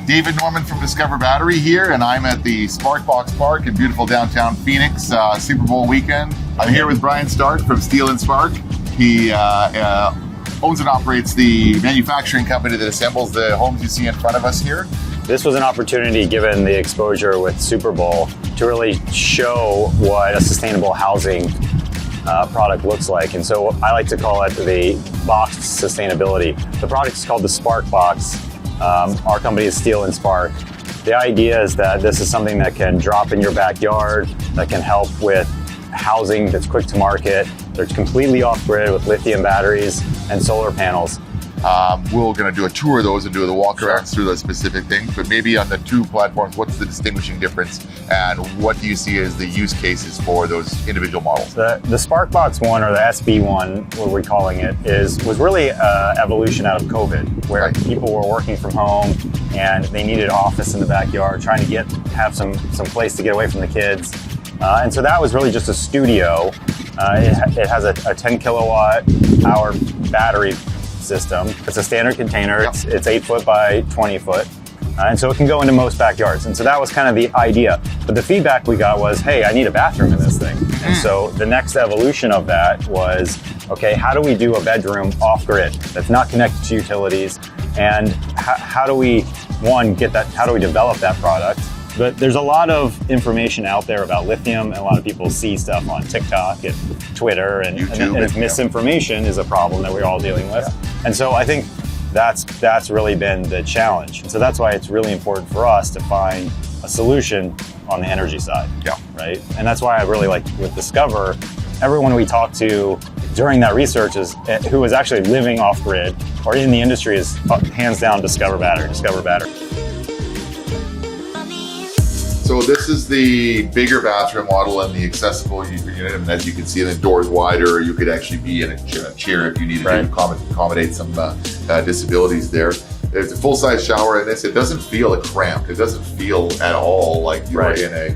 David Norman from Discover Battery here, and I'm at the Sparkbox Park in beautiful downtown Phoenix, Super Bowl weekend. I'm here with Brian Stark from Steel and Spark. He owns and operates the manufacturing company that assembles the homes you see in front of us here. This was an opportunity, given the exposure with Super Bowl, to really show what a sustainable housing product looks like. And so I like to call it the box sustainability. The product is called the Spark Box. Our company is Steel and Spark. The idea is that this is something that can drop in your backyard, that can help with housing that's quick to market. They're completely off-grid with lithium batteries and solar panels. We're going to do a tour of those and do the walk-arounds through those specific things, but maybe on the two platforms, what's the distinguishing difference and what do you see as the use cases for those individual models? The Sparkbox one, or the SB one, what we're calling it, was really evolution out of COVID, where people were working from home and they needed an office in the backyard, trying to have some place to get away from the kids. And so that was really just a studio. It has a 10 kilowatt hour battery system. It's a standard container. Yep. It's 8 foot by 20 foot. And so it can go into most backyards. And so that was kind of the idea. But the feedback we got was, hey, I need a bathroom in this thing. And so the next evolution of that was, okay, how do we do a bedroom off-grid that's not connected to utilities? And how do we, how do we develop that product? But there's a lot of information out there about lithium, and a lot of people see stuff on TikTok and Twitter, and if misinformation is a problem that we're all dealing with. And so I think that's really been the challenge. And so that's why it's really important for us to find a solution on the energy side. Yeah. Right? And that's why I really like with Discover, everyone we talk to during that research who is actually living off-grid or in the industry is hands down Discover Battery. So this is the bigger bathroom model and the accessible unit, and as you can see, the door's wider. You could actually be in a chair if you needed to accommodate some disabilities there. There's a full-size shower in this. It doesn't feel cramped. It doesn't feel at all like you're in a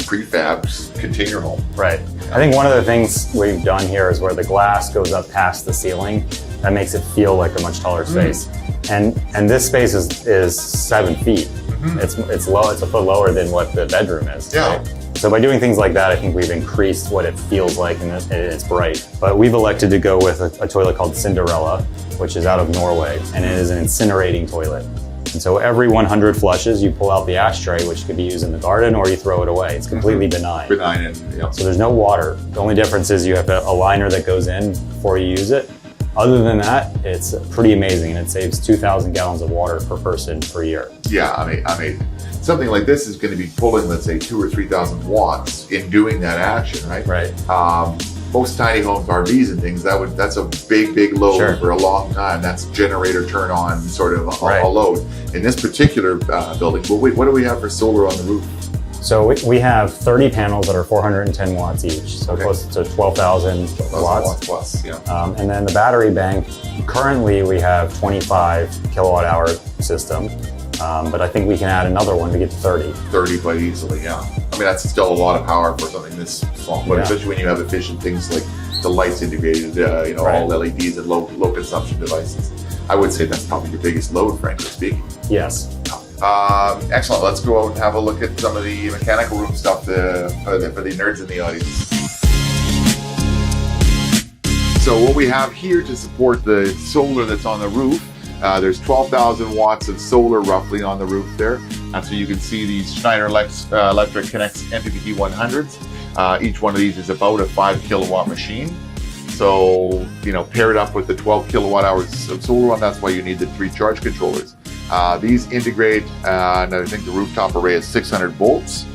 prefab container home. Right. I think one of the things we've done here is where the glass goes up past the ceiling. That makes it feel like a much taller space. And this space is 7 feet. It's low. It's a foot lower than what the bedroom is. Yeah. Right? So by doing things like that, I think we've increased what it feels like, and it's bright. But we've elected to go with a toilet called Cinderella, which is out of Norway, and it is an incinerating toilet. And so every 100 flushes, you pull out the ashtray, which could be used in the garden, or you throw it away. It's completely benign. So there's no water. The only difference is you have a liner that goes in before you use it. Other than that, it's pretty amazing, and it saves 2,000 gallons of water per person per year. Yeah, I mean, something like this is going to be pulling, let's say, 2,000 or 3,000 watts in doing that action, right? Right. Most tiny homes, RVs and things, that's a big load for a long time. That's generator turn on sort of a load. In this particular building, what do we have for solar on the roof? So we have 30 panels that are 410 watts each, so close to 12,000 watts. Plus, yeah. And then the battery bank, currently we have 25 kilowatt hour system, but I think we can add another one to get to 30. 30 quite easily, yeah. I mean, that's still a lot of power for something this small, but especially when you have efficient things like the lights integrated, all LEDs and low consumption devices. I would say that's probably your biggest load, frankly speaking. Yes. Excellent. Let's go out and have a look at some of the mechanical room stuff for the nerds in the audience. So what we have here to support the solar that's on the roof, there's 12,000 watts of solar roughly on the roof there. So you can see these Schneider Electric MPPT 100s. Each one of these is about a 5 kilowatt machine. So, paired up with the 12 kilowatt hours of solar one, that's why you need the 3 charge controllers. These integrate, and I think the rooftop array is 600 volts.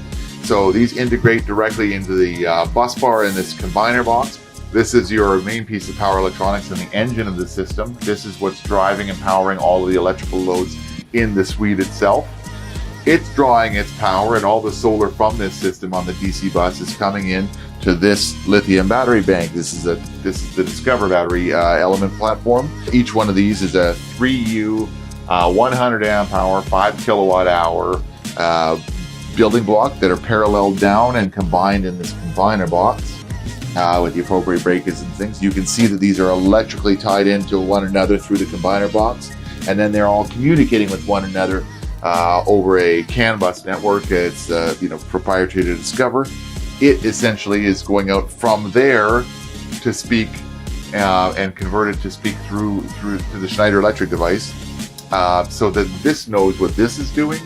So these integrate directly into the bus bar in this combiner box. This is your main piece of power electronics and the engine of the system. This is what's driving and powering all of the electrical loads in the suite itself. It's drawing its power, and all the solar from this system on the DC bus is coming in to this lithium battery bank. This is the Discover Battery element platform. Each one of these is a 3U 100 amp hour, 5 kilowatt hour building block that are paralleled down and combined in this combiner box with the appropriate breakers and things. You can see that these are electrically tied into one another through the combiner box, and then they're all communicating with one another over a CAN bus network. It's proprietary to Discover. It essentially is going out from there to speak and convert it to speak through to the Schneider Electric device, so that this knows what this is doing,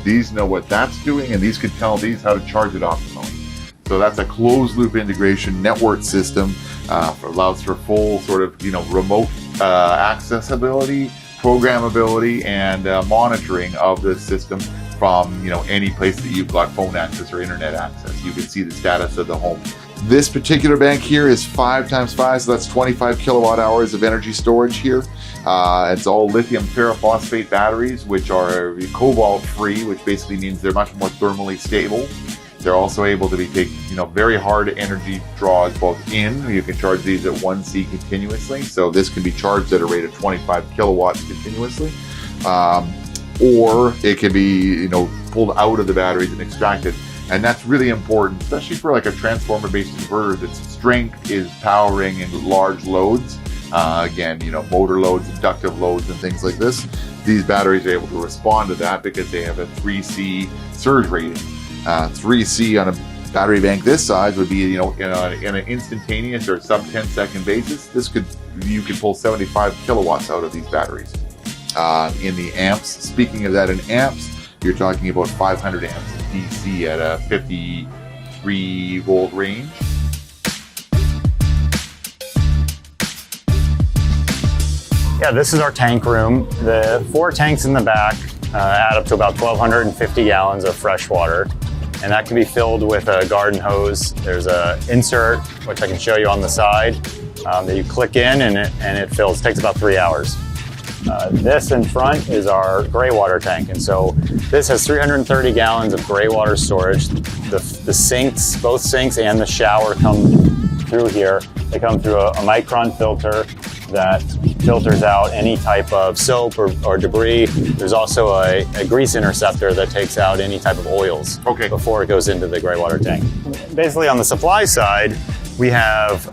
these know what that's doing, and these can tell these how to charge it optimally. So that's a closed loop integration network system. Allows for full sort of remote accessibility, programmability, and monitoring of the system from any place that you've got phone access or internet access. You can see the status of the home. This particular bank here is 5x5, so that's 25 kilowatt hours of energy storage here. It's all lithium paraphosphate batteries, which are cobalt free, which basically means they're much more thermally stable. They're also able to be taken, very hard energy draws both in. You can charge these at 1C continuously. So this can be charged at a rate of 25 kilowatts continuously. Or it can be, pulled out of the batteries and extracted. And that's really important, especially for like a transformer-based inverter that's strength is powering in large loads. Again, motor loads, inductive loads, and things like this. These batteries are able to respond to that because they have a 3C surge rating. 3C on a battery bank this size would be, in an instantaneous or sub 10-second basis. You could pull 75 kilowatts out of these batteries. In the amps, speaking of that in amps, you're talking about 500 amps of DC at a 53 volt range. Yeah, this is our tank room. The 4 tanks in the back add up to about 1,250 gallons of fresh water. And that can be filled with a garden hose. There's an insert, which I can show you on the side, that you click in and it fills. It takes about 3 hours. This in front is our gray water tank. And so this has 330 gallons of gray water storage. The sinks, both sinks and the shower come through here. They come through a micron filter that filters out any type of soap or debris. There's also a grease interceptor that takes out any type of oils before it goes into the gray water tank. Basically on the supply side, we have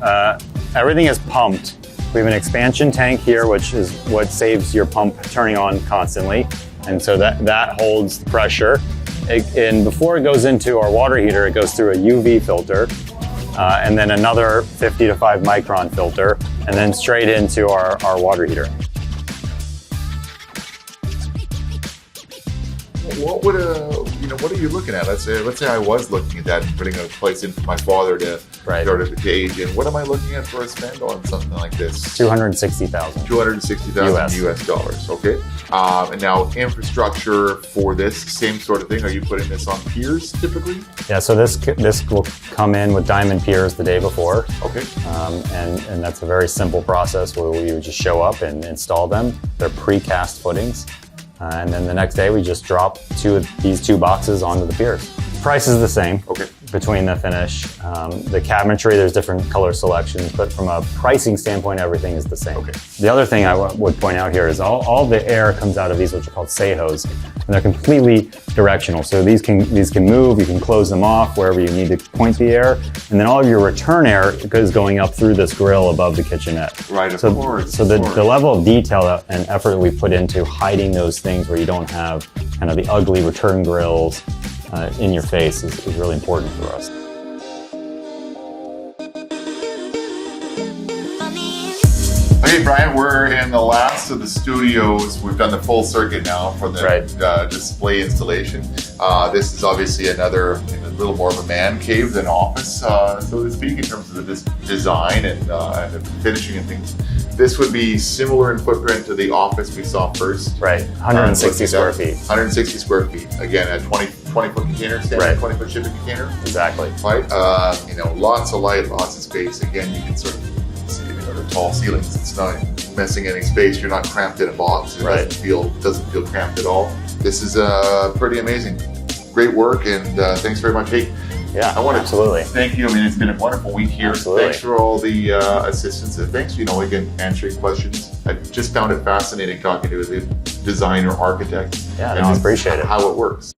everything is pumped. We have an expansion tank here, which is what saves your pump turning on constantly. And so that holds the pressure. And before it goes into our water heater, it goes through a UV filter. And then another 50 to 5 micron filter, and then straight into our water heater. What would what are you looking at? Let's say I was looking at that and putting a place in for my father to sort of age in. What am I looking at for a spend on something like this? $260,000. $260,000 US dollars. Okay. And now infrastructure for this same sort of thing. Are you putting this on piers typically? Yeah. So this will come in with diamond piers the day before. Okay. And that's a very simple process where we would just show up and install them. They're precast footings. And then the next day we just drop these two boxes onto the piers. Price is the same between the finish. The cabinetry, there's different color selections, but from a pricing standpoint, everything is the same. The other thing I would point out here is all the air comes out of these, which are called sehos, and they're completely directional. So these can move, you can close them off wherever you need to point the air, and then all of your return air is going up through this grill above the kitchenette. Right, of course. So the level of detail and effort we put into hiding those things where you don't have kind of the ugly return grills in your face is really important for us. Okay, Brian, we're in the last of the studios. We've done the full circuit now for the display installation. This is obviously a little more of a man cave than office, so to speak, in terms of the design and the finishing and things. This would be similar in footprint to the office we saw first. Right, 160 square feet. 160 square feet. Again, a 20-foot container, standard 20-foot shipping container. Exactly. Right. Lots of light, lots of space. Again, you can sort of see, the tall ceilings. It's not messing any space. You're not cramped in a box. It doesn't feel cramped at all. This is pretty amazing. Great work, and thanks very much. Hey, yeah, I want to thank you. I mean, it's been a wonderful week here. Absolutely. Thanks for all the assistance, and thanks, again, answering questions. I just found it fascinating talking to the designer, architect, I appreciate it. How it works.